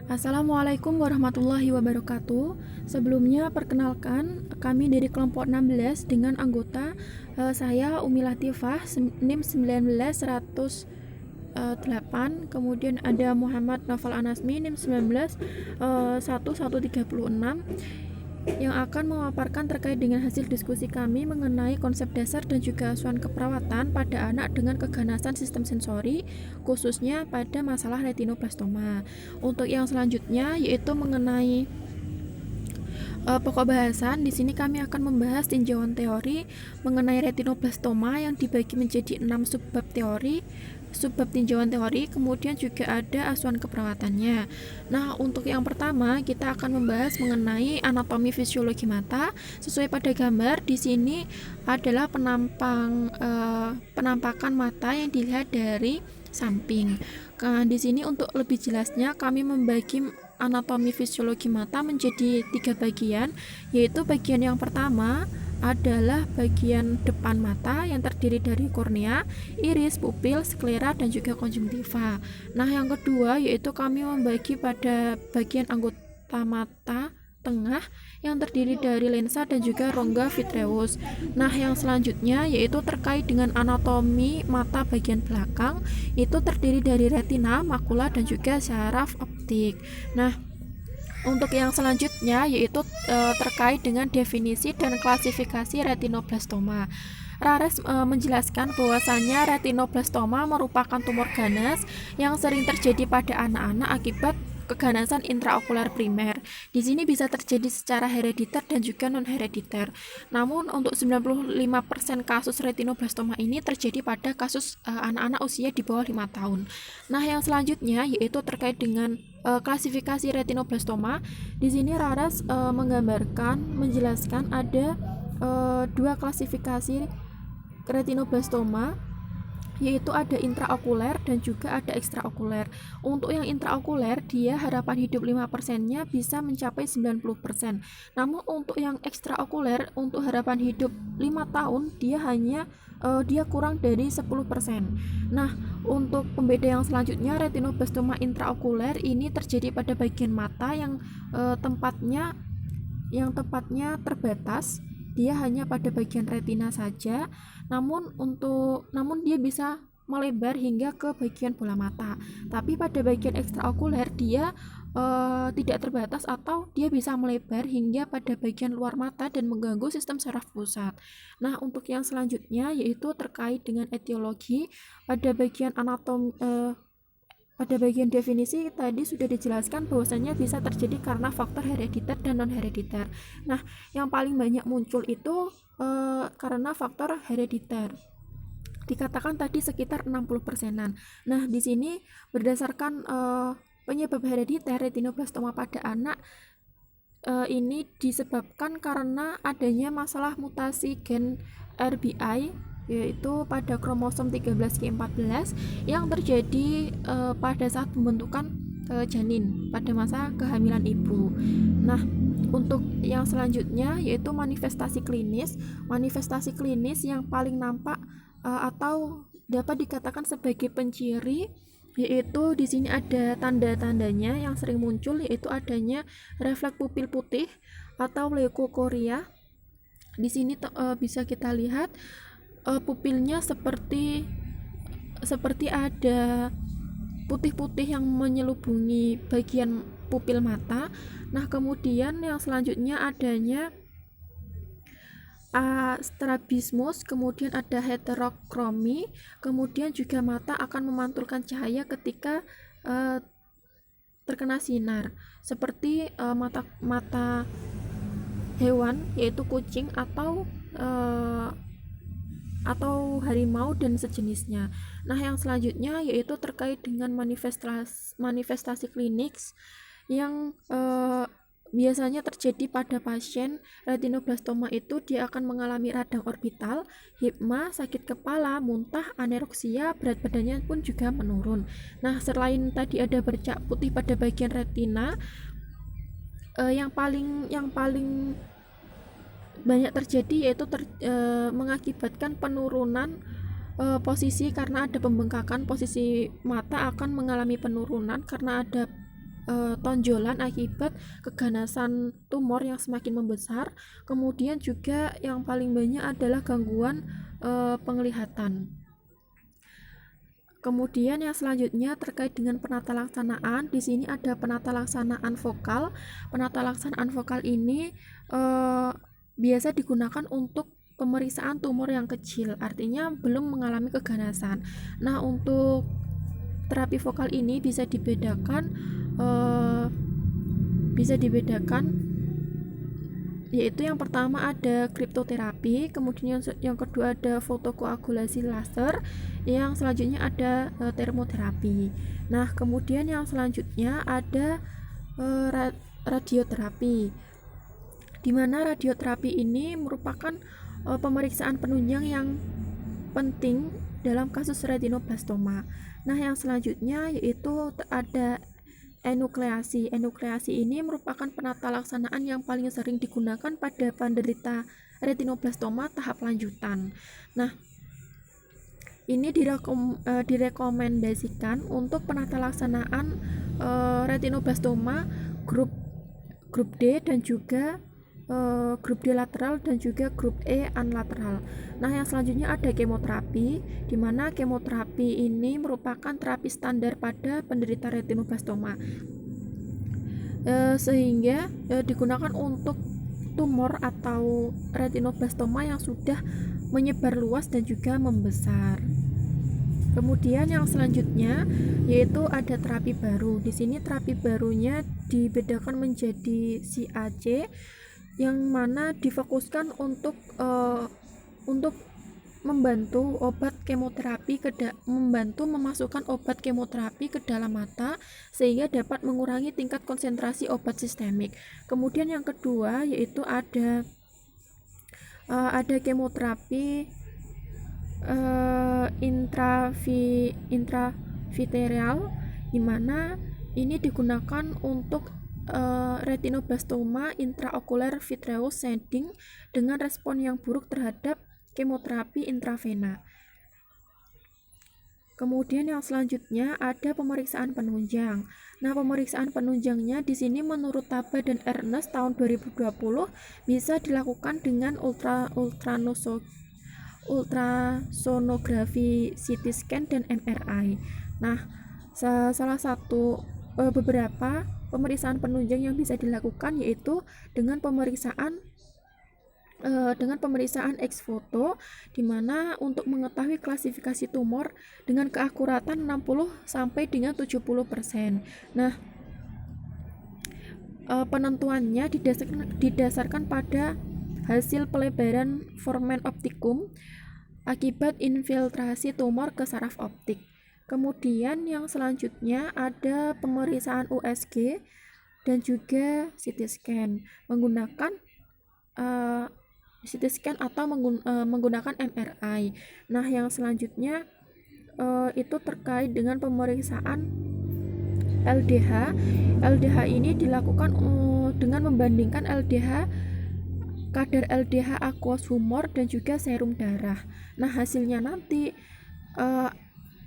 Assalamualaikum warahmatullahi wabarakatuh. Sebelumnya perkenalkan kami dari kelompok 16 dengan anggota saya Umi Latifah NIM 19108, kemudian ada Muhammad Nafal Anasmi NIM 19 1136 yang akan memaparkan terkait dengan hasil diskusi kami mengenai konsep dasar dan juga asuhan keperawatan pada anak dengan keganasan sistem sensori, khususnya pada masalah retinoblastoma. Untuk yang selanjutnya yaitu mengenai pokok bahasan. Di sini kami akan membahas tinjauan teori mengenai retinoblastoma yang dibagi menjadi 6 subbab tinjauan teori, kemudian juga ada asuhan keperawatannya. Nah, untuk yang pertama kita akan membahas mengenai anatomi fisiologi mata. Sesuai pada gambar di sini adalah penampakan mata yang dilihat dari samping. Nah, di sini untuk lebih jelasnya kami membagi anatomi fisiologi mata menjadi 3 bagian, yaitu bagian yang pertama adalah bagian depan mata yang terdiri dari kornea, iris, pupil, sklera, dan juga konjungtiva. Nah, yang kedua yaitu kami membagi pada bagian anggota mata tengah yang terdiri dari lensa dan juga rongga vitreous. Nah, yang selanjutnya yaitu terkait dengan anatomi mata bagian belakang, itu terdiri dari retina, makula, dan juga syaraf optik. Nah, untuk yang selanjutnya yaitu terkait dengan definisi dan klasifikasi retinoblastoma. Rares menjelaskan bahwasanya retinoblastoma merupakan tumor ganas yang sering terjadi pada anak-anak akibat keganasan intraokular primer. Di sini bisa terjadi secara herediter dan juga non herediter. Namun untuk 95% kasus retinoblastoma ini terjadi pada kasus anak-anak usia di bawah 5 tahun. Nah, yang selanjutnya yaitu terkait dengan klasifikasi retinoblastoma. Di sini Raras menjelaskan ada dua klasifikasi retinoblastoma, yaitu ada intraokuler dan juga ada ekstraokuler. Untuk yang intraokuler, dia harapan hidup 5%-nya bisa mencapai 90%. Namun untuk yang ekstraokuler, untuk harapan hidup 5 tahun, dia kurang dari 10%. Nah, untuk pembeda yang selanjutnya, retinoblastoma intraokuler ini terjadi pada bagian mata yang tempatnya terbatas, dia hanya pada bagian retina saja, namun dia bisa melebar hingga ke bagian bola mata. Tapi pada bagian ekstraokuler dia tidak terbatas atau dia bisa melebar hingga pada bagian luar mata dan mengganggu sistem saraf pusat. Nah, untuk yang selanjutnya yaitu terkait dengan etiologi. Pada bagian definisi tadi sudah dijelaskan bahwasanya bisa terjadi karena faktor herediter dan non herediter. Nah, yang paling banyak muncul itu karena faktor herediter. Dikatakan tadi sekitar 60%-an. Nah, di sini berdasarkan penyebab herediter retinoblastoma pada anak ini disebabkan karena adanya masalah mutasi gen RBI, yaitu pada kromosom 13q14 yang terjadi pada saat pembentukan janin pada masa kehamilan ibu. Nah, untuk yang selanjutnya yaitu manifestasi klinis. Manifestasi klinis yang paling nampak atau dapat dikatakan sebagai penciri, yaitu di sini ada tanda-tandanya yang sering muncul, yaitu adanya refleks pupil putih atau leukokoria. Di sini bisa kita lihat pupilnya seperti ada putih-putih yang menyelubungi bagian pupil mata. Nah, kemudian yang selanjutnya adanya strabismus, kemudian ada heterokromi, kemudian juga mata akan memantulkan cahaya ketika terkena sinar, seperti mata hewan yaitu kucing atau harimau dan sejenisnya. Nah, yang selanjutnya yaitu terkait dengan manifestasi klinis yang biasanya terjadi pada pasien retinoblastoma. Itu dia akan mengalami radang orbital, hipma, sakit kepala, muntah, anoroksia, berat badannya pun juga menurun. Nah, selain tadi ada bercak putih pada bagian retina, yang paling banyak terjadi yaitu mengakibatkan penurunan posisi, karena ada pembengkakan posisi mata akan mengalami penurunan karena ada tonjolan akibat keganasan tumor yang semakin membesar. Kemudian juga yang paling banyak adalah gangguan penglihatan. Kemudian yang selanjutnya terkait dengan penata laksanaan, di sini ada penata laksanaan vokal. Penata laksanaan vokal ini biasa digunakan untuk pemeriksaan tumor yang kecil, artinya belum mengalami keganasan. Nah, untuk terapi vokal ini bisa dibedakan yaitu yang pertama ada kriptoterapi, kemudian yang kedua ada fotokoagulasi laser, yang selanjutnya ada termoterapi. Nah, kemudian yang selanjutnya ada radioterapi, di mana radioterapi ini merupakan pemeriksaan penunjang yang penting dalam kasus retinoblastoma. Nah, yang selanjutnya yaitu ada enukleasi. Enukleasi ini merupakan penata laksanaan yang paling sering digunakan pada penderita retinoblastoma tahap lanjutan. Nah, ini direkomendasikan untuk penata laksanaan retinoblastoma grup D dan juga grup D lateral dan juga grup E unlateral. Nah, yang selanjutnya ada kemoterapi, di mana kemoterapi ini merupakan terapi standar pada penderita retinoblastoma, sehingga digunakan untuk tumor atau retinoblastoma yang sudah menyebar luas dan juga membesar. Kemudian yang selanjutnya yaitu ada terapi baru. Di sini terapi barunya dibedakan menjadi CAC, yang mana difokuskan untuk membantu memasukkan obat kemoterapi ke dalam mata sehingga dapat mengurangi tingkat konsentrasi obat sistemik. Kemudian yang kedua yaitu ada kemoterapi intravitreal, di mana ini digunakan untuk retinoblastoma intraocular vitreous shading dengan respon yang buruk terhadap kemoterapi intravena. Kemudian yang selanjutnya ada pemeriksaan penunjang. Nah, pemeriksaan penunjangnya di sini menurut Taba dan Ernest tahun 2020 bisa dilakukan dengan ultrasonografi, CT scan dan MRI. Nah, salah satu beberapa pemeriksaan penunjang yang bisa dilakukan yaitu dengan pemeriksaan ex foto, di mana untuk mengetahui klasifikasi tumor dengan keakuratan 60 sampai dengan 70%. Nah, penentuannya didasarkan pada hasil pelebaran foramen optikum akibat infiltrasi tumor ke saraf optik. Kemudian yang selanjutnya ada pemeriksaan USG dan juga CT scan menggunakan CT scan atau menggunakan MRI. Nah, yang selanjutnya itu terkait dengan pemeriksaan LDH. LDH ini dilakukan dengan membandingkan kadar LDH aqueous humor dan juga serum darah. Nah, hasilnya nanti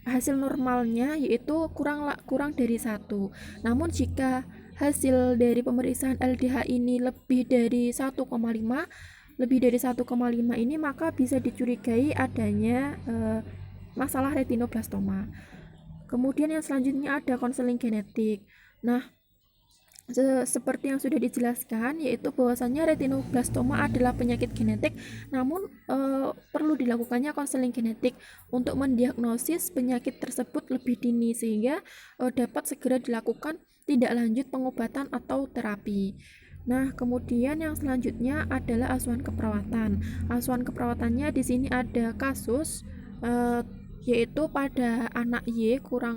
hasil normalnya yaitu kurang dari 1. Namun jika hasil dari pemeriksaan LDH ini lebih dari 1,5 ini, maka bisa dicurigai adanya masalah retinoblastoma. Kemudian yang selanjutnya ada konseling genetik. Nah, seperti yang sudah dijelaskan, yaitu bahwasannya retinoblastoma adalah penyakit genetik, namun perlu dilakukannya konseling genetik untuk mendiagnosis penyakit tersebut lebih dini sehingga dapat segera dilakukan tindak lanjut pengobatan atau terapi. Nah, kemudian yang selanjutnya adalah asuhan keperawatan. Asuhan keperawatannya di sini ada kasus yaitu pada anak Y 5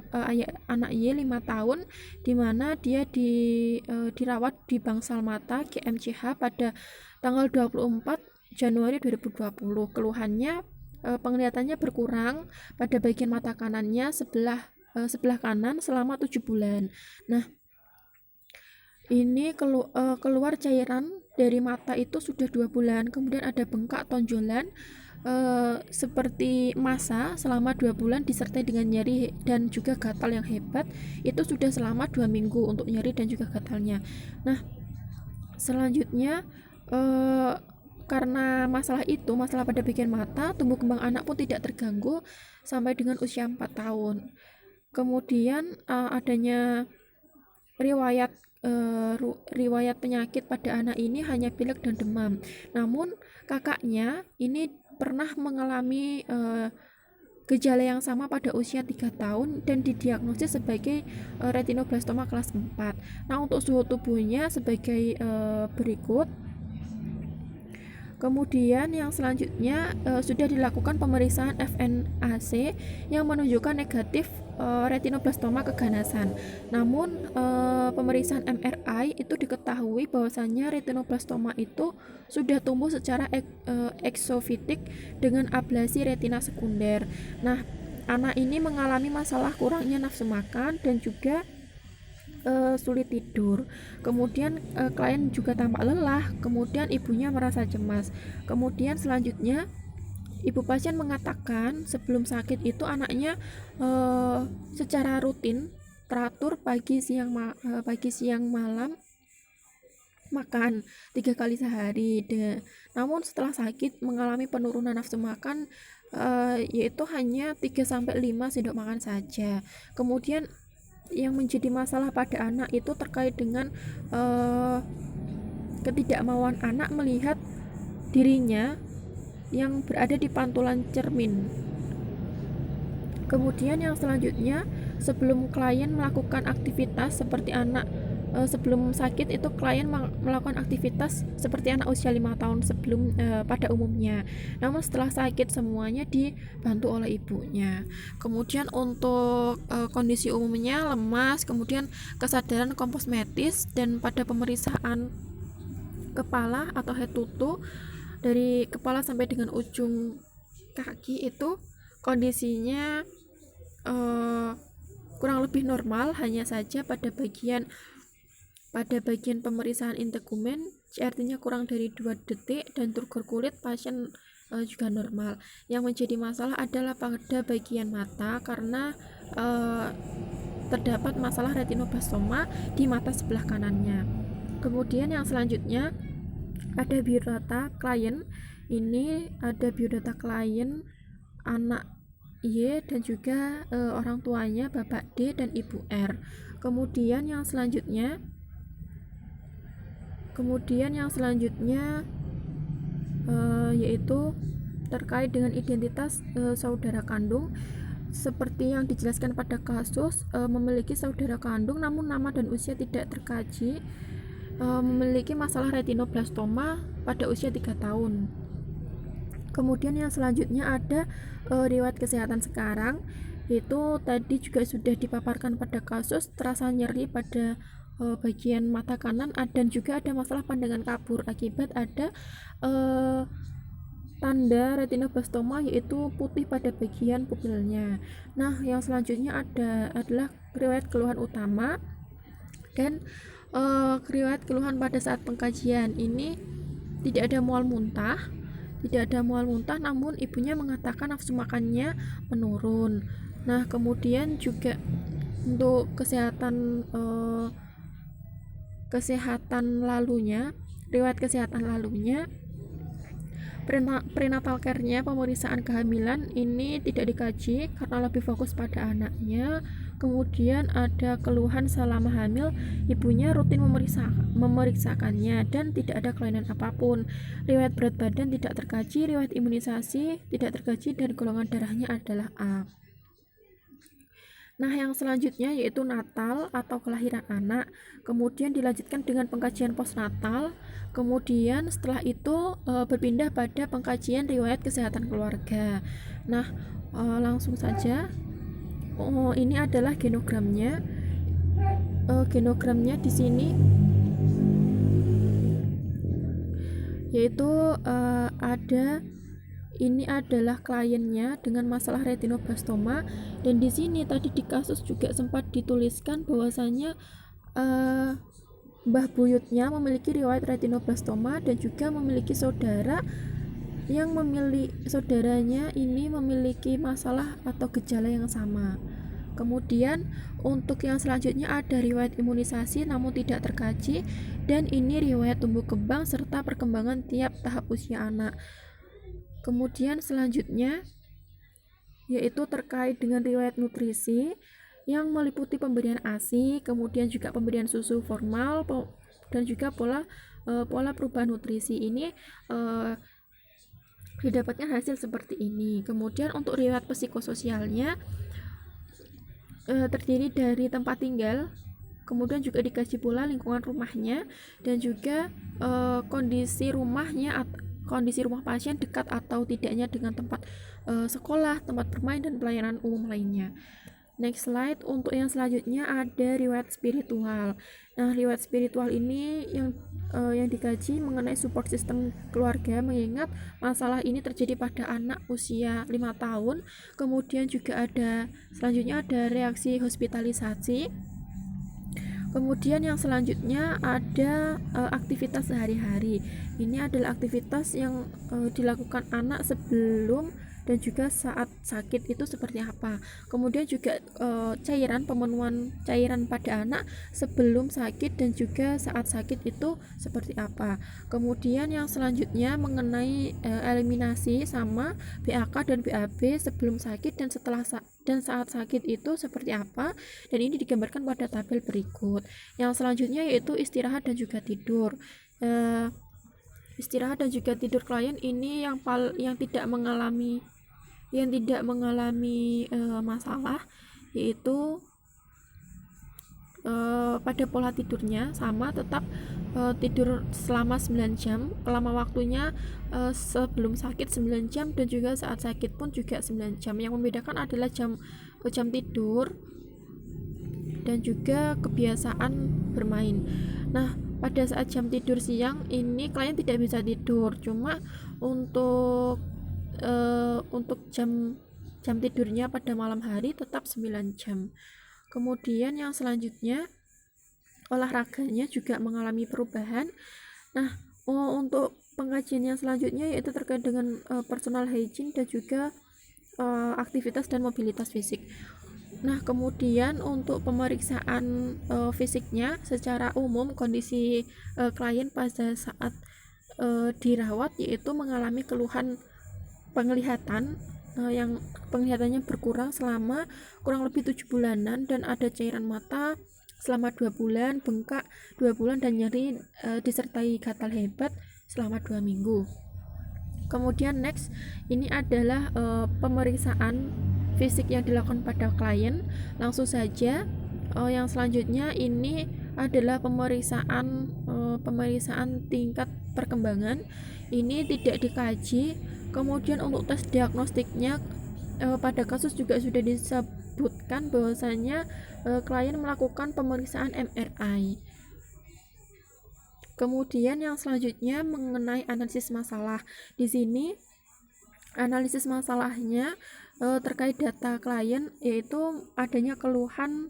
tahun, di mana dia dirawat di bangsal mata GMCH pada tanggal 24 Januari 2020. Keluhannya penglihatannya berkurang pada bagian mata kanannya sebelah kanan selama 7 bulan. Nah, ini keluar cairan dari mata itu sudah 2 bulan. Kemudian ada bengkak tonjolan seperti masa selama 2 bulan disertai dengan nyeri dan juga gatal yang hebat, itu sudah selama 2 minggu untuk nyeri dan juga gatalnya. Nah, selanjutnya karena masalah pada bagian mata, tumbuh kembang anak pun tidak terganggu sampai dengan usia 4 tahun. Kemudian adanya riwayat riwayat penyakit pada anak ini hanya pilek dan demam. Namun kakaknya ini pernah mengalami gejala yang sama pada usia 3 tahun dan didiagnosis sebagai retinoblastoma kelas 4. Nah, untuk suhu tubuhnya sebagai berikut. Kemudian yang selanjutnya sudah dilakukan pemeriksaan FNAC yang menunjukkan negatif retinoblastoma keganasan. Namun pemeriksaan MRI itu diketahui bahwasannya retinoblastoma itu sudah tumbuh secara eksofitik dengan ablasi retina sekunder. Nah, anak ini mengalami masalah kurangnya nafsu makan dan juga sulit tidur. Kemudian klien juga tampak lelah, kemudian ibunya merasa cemas. Kemudian selanjutnya ibu pasien mengatakan sebelum sakit itu anaknya secara rutin teratur pagi siang malam makan 3 kali sehari. Namun setelah sakit mengalami penurunan nafsu makan yaitu hanya 3-5 sendok makan saja. Kemudian yang menjadi masalah pada anak itu terkait dengan ketidakmauan anak melihat dirinya yang berada di pantulan cermin. Kemudian yang selanjutnya, sebelum klien melakukan aktivitas seperti sebelum sakit itu klien melakukan aktivitas seperti anak usia 5 tahun sebelum pada umumnya. Namun setelah sakit semuanya dibantu oleh ibunya. Kemudian untuk kondisi umumnya lemas, kemudian kesadaran komposmetis, dan pada pemeriksaan kepala atau head to toe dari kepala sampai dengan ujung kaki itu kondisinya kurang lebih normal, hanya saja pada bagian pemeriksaan integumen CRT-nya kurang dari 2 detik dan turgor kulit pasien juga normal. Yang menjadi masalah adalah pada bagian mata karena terdapat masalah retinoblastoma di mata sebelah kanannya. Kemudian yang selanjutnya ada biodata klien. Ini ada biodata klien anak Y dan juga orang tuanya Bapak D dan Ibu R. Kemudian yang selanjutnya yaitu terkait dengan identitas saudara kandung. Seperti yang dijelaskan pada kasus, memiliki saudara kandung namun nama dan usia tidak terkaji, memiliki masalah retinoblastoma pada usia 3 tahun. Kemudian yang selanjutnya ada riwayat kesehatan sekarang, itu tadi juga sudah dipaparkan pada kasus terasa nyeri pada bagian mata kanan, dan juga ada masalah pandangan kabur akibat ada tanda retinoblastoma yaitu putih pada bagian pupilnya. Nah, yang selanjutnya adalah riwayat keluhan utama dan riwayat keluhan pada saat pengkajian. Ini tidak ada mual muntah, namun ibunya mengatakan nafsu makannya menurun. Nah, kemudian juga untuk riwayat kesehatan lalunya, prenatal care-nya, pemeriksaan kehamilan ini tidak dikaji karena lebih fokus pada anaknya. Kemudian ada keluhan selama hamil, ibunya rutin memeriksakannya dan tidak ada kelainan apapun. Riwayat berat badan tidak terkaji, riwayat imunisasi tidak terkaji, dan golongan darahnya adalah A. Nah, yang selanjutnya yaitu natal atau kelahiran anak. Kemudian dilanjutkan dengan pengkajian postnatal. Kemudian setelah itu berpindah pada pengkajian riwayat kesehatan keluarga. Nah, langsung saja. Ini adalah genogramnya. Genogramnya di sini yaitu ini adalah kliennya dengan masalah retinoblastoma, dan di sini tadi di kasus juga sempat dituliskan bahwasanya mbah buyutnya memiliki riwayat retinoblastoma dan juga memiliki saudara yang saudaranya ini memiliki masalah atau gejala yang sama. Kemudian untuk yang selanjutnya ada riwayat imunisasi namun tidak terkaji, dan ini riwayat tumbuh kembang serta perkembangan tiap tahap usia anak. Kemudian selanjutnya yaitu terkait dengan riwayat nutrisi yang meliputi pemberian ASI, kemudian juga pemberian susu formal dan juga pola perubahan nutrisi ini didapatkan hasil seperti ini. Kemudian untuk riwayat psikososialnya terdiri dari tempat tinggal, kemudian juga dikaji pula lingkungan rumahnya dan juga kondisi rumah pasien dekat atau tidaknya dengan tempat sekolah, tempat bermain dan pelayanan umum lainnya. Next slide. Untuk yang selanjutnya ada riwayat spiritual. Nah, riwayat spiritual ini yang dikaji mengenai support system keluarga, mengingat masalah ini terjadi pada anak usia 5 tahun. Kemudian juga selanjutnya ada reaksi hospitalisasi. Kemudian yang selanjutnya ada aktivitas sehari-hari. Ini adalah aktivitas yang dilakukan anak sebelum dan juga saat sakit itu seperti apa. Kemudian juga pemenuhan cairan pada anak sebelum sakit dan juga saat sakit itu seperti apa. Kemudian yang selanjutnya mengenai eliminasi sama BAK dan BAB sebelum sakit dan setelah dan saat sakit itu seperti apa, dan ini digambarkan pada tabel berikut. Yang selanjutnya yaitu istirahat dan juga tidur. Istirahat dan juga tidur klien ini yang tidak mengalami masalah, yaitu pada pola tidurnya sama, tetap tidur selama 9 jam, lama waktunya sebelum sakit 9 jam dan juga saat sakit pun juga 9 jam. Yang membedakan adalah jam tidur dan juga kebiasaan bermain. Nah, pada saat jam tidur siang ini klien tidak bisa tidur, cuma untuk jam tidurnya pada malam hari tetap 9 jam. Kemudian yang selanjutnya olahraganya juga mengalami perubahan. Nah, untuk pengkajian yang selanjutnya yaitu terkait dengan personal hygiene dan juga aktivitas dan mobilitas fisik. Nah, kemudian untuk pemeriksaan fisiknya secara umum kondisi klien pada saat dirawat yaitu mengalami keluhan penglihatan yang penglihatannya berkurang selama kurang lebih 7 bulanan, dan ada cairan mata selama 2 bulan, bengkak 2 bulan, dan nyeri disertai gatal hebat selama 2 minggu. Kemudian next, ini adalah pemeriksaan fisik yang dilakukan pada klien. Langsung saja, yang selanjutnya ini adalah pemeriksaan tingkat perkembangan. Ini tidak dikaji. Kemudian untuk tes diagnostiknya pada kasus juga sudah disebutkan bahwasanya klien melakukan pemeriksaan MRI. Kemudian yang selanjutnya mengenai analisis masalah. Di sini analisis masalahnya terkait data klien, yaitu adanya keluhan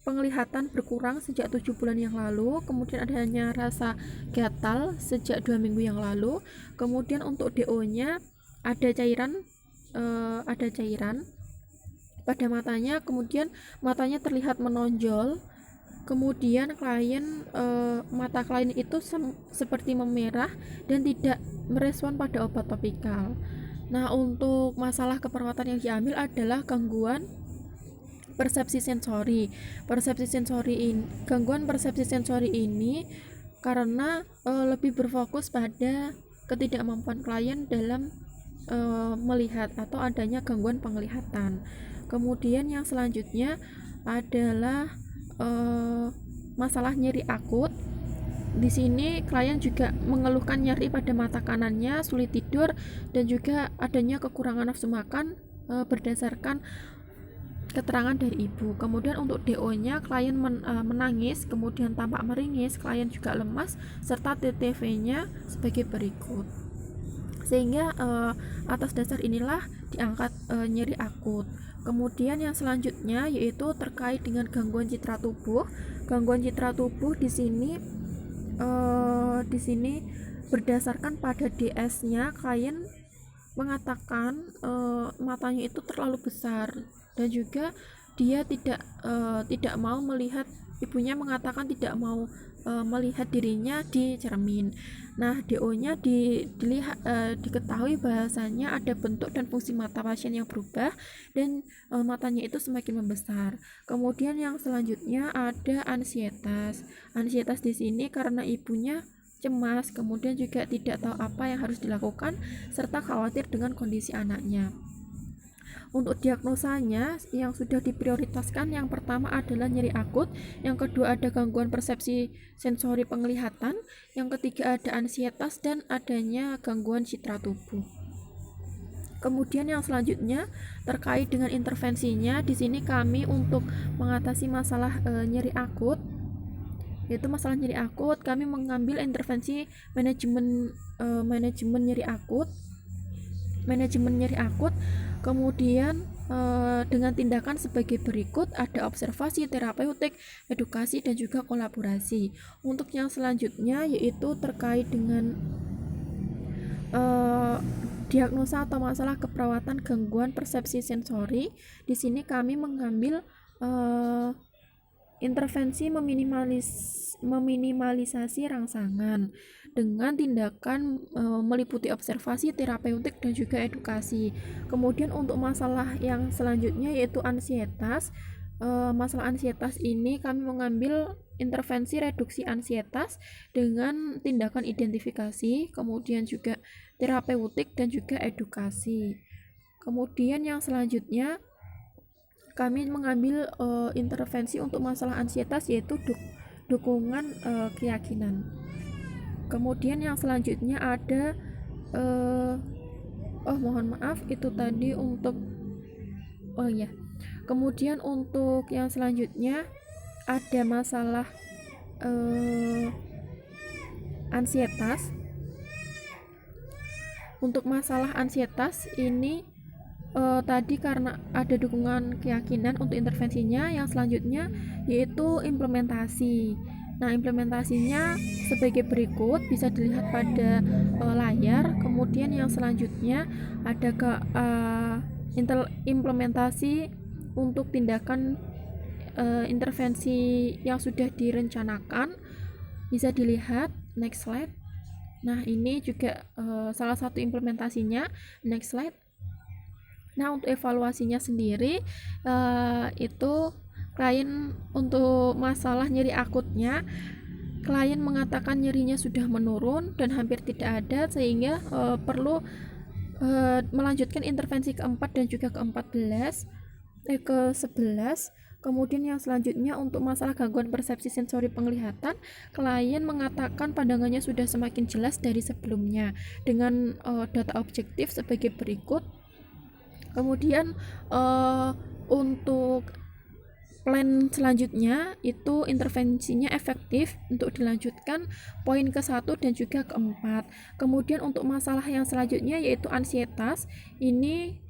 penglihatan berkurang sejak 7 bulan yang lalu, kemudian adanya rasa gatal sejak 2 minggu yang lalu. Kemudian untuk DO-nya ada cairan pada matanya, kemudian matanya terlihat menonjol. Kemudian mata klien itu seperti memerah dan tidak merespon pada obat topikal. Nah, untuk masalah keperawatan yang diambil adalah gangguan persepsi sensori. Gangguan persepsi sensori ini karena lebih berfokus pada ketidakmampuan klien dalam melihat atau adanya gangguan penglihatan. Kemudian yang selanjutnya adalah masalah nyeri akut. Di sini klien juga mengeluhkan nyeri pada mata kanannya, sulit tidur, dan juga adanya kekurangan nafsu makan berdasarkan keterangan dari ibu. Kemudian untuk DO-nya klien menangis, kemudian tampak meringis, klien juga lemas, serta TTV-nya sebagai berikut. Sehingga atas dasar inilah diangkat nyeri akut. Kemudian yang selanjutnya yaitu terkait dengan gangguan citra tubuh. Gangguan citra tubuh di sini di sini berdasarkan pada DS-nya, klien mengatakan matanya itu terlalu besar, dan juga dia tidak mau melihat, ibunya mengatakan tidak mau melihat dirinya di cermin. Nah, DO-nya diketahui bahasanya ada bentuk dan fungsi mata pasien yang berubah, dan matanya itu semakin membesar. Kemudian yang selanjutnya ada ansietas. Ansietas di sini karena ibunya cemas, kemudian juga tidak tahu apa yang harus dilakukan, serta khawatir dengan kondisi anaknya. Untuk diagnosanya yang sudah diprioritaskan, yang pertama adalah nyeri akut, yang kedua ada gangguan persepsi sensori penglihatan, yang ketiga ada ansietas dan adanya gangguan citra tubuh. Kemudian yang selanjutnya terkait dengan intervensinya, di sini kami untuk mengatasi masalah nyeri akut, yaitu masalah nyeri akut, kami mengambil intervensi manajemen nyeri akut. Kemudian dengan tindakan sebagai berikut, ada observasi, terapeutik, edukasi, dan juga kolaborasi. Untuk yang selanjutnya yaitu terkait dengan diagnosa atau masalah keperawatan gangguan persepsi sensori. Di sini kami mengambil intervensi meminimalisasi rangsangan dengan tindakan meliputi observasi, terapeutik, dan juga edukasi. Kemudian untuk masalah yang selanjutnya yaitu ansietas. Masalah ansietas ini kami mengambil intervensi reduksi ansietas dengan tindakan identifikasi, kemudian juga terapeutik, dan juga edukasi. Kemudian yang selanjutnya kami mengambil intervensi untuk masalah ansietas yaitu dukungan keyakinan. Kemudian yang selanjutnya ada mohon maaf, itu tadi untuk kemudian untuk yang selanjutnya ada masalah ansietas. Untuk masalah ansietas ini tadi karena ada dukungan keyakinan untuk intervensinya. Yang selanjutnya yaitu implementasi. Nah, implementasinya sebagai berikut, bisa dilihat pada layar. Kemudian yang selanjutnya ada implementasi untuk tindakan intervensi yang sudah direncanakan, bisa dilihat next slide. Nah, ini juga salah satu implementasinya, next slide. Nah, untuk evaluasinya sendiri itu klien untuk masalah nyeri akutnya, klien mengatakan nyerinya sudah menurun dan hampir tidak ada, sehingga perlu melanjutkan intervensi keempat dan juga ke-11. Kemudian yang selanjutnya untuk masalah gangguan persepsi sensori penglihatan, klien mengatakan pandangannya sudah semakin jelas dari sebelumnya dengan data objektif sebagai berikut. Kemudian untuk plan selanjutnya itu intervensinya efektif untuk dilanjutkan poin ke-1 dan juga ke-4. Kemudian untuk masalah yang selanjutnya yaitu ansietas, ini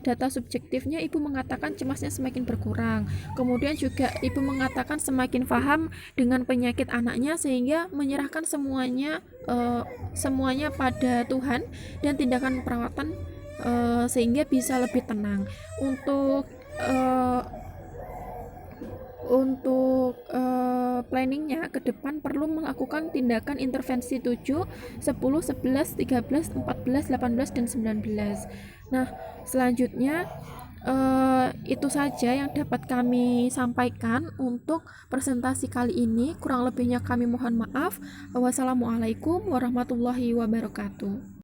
data subjektifnya ibu mengatakan cemasnya semakin berkurang. Kemudian juga ibu mengatakan semakin paham dengan penyakit anaknya, sehingga menyerahkan semuanya pada Tuhan dan tindakan perawatan sehingga bisa lebih tenang. Untuk planningnya ke depan perlu melakukan tindakan intervensi 7, 10, 11, 13, 14, 18, dan 19. Nah, selanjutnya itu saja yang dapat kami sampaikan untuk presentasi kali ini. Kurang lebihnya kami mohon maaf. Wassalamualaikum warahmatullahi wabarakatuh.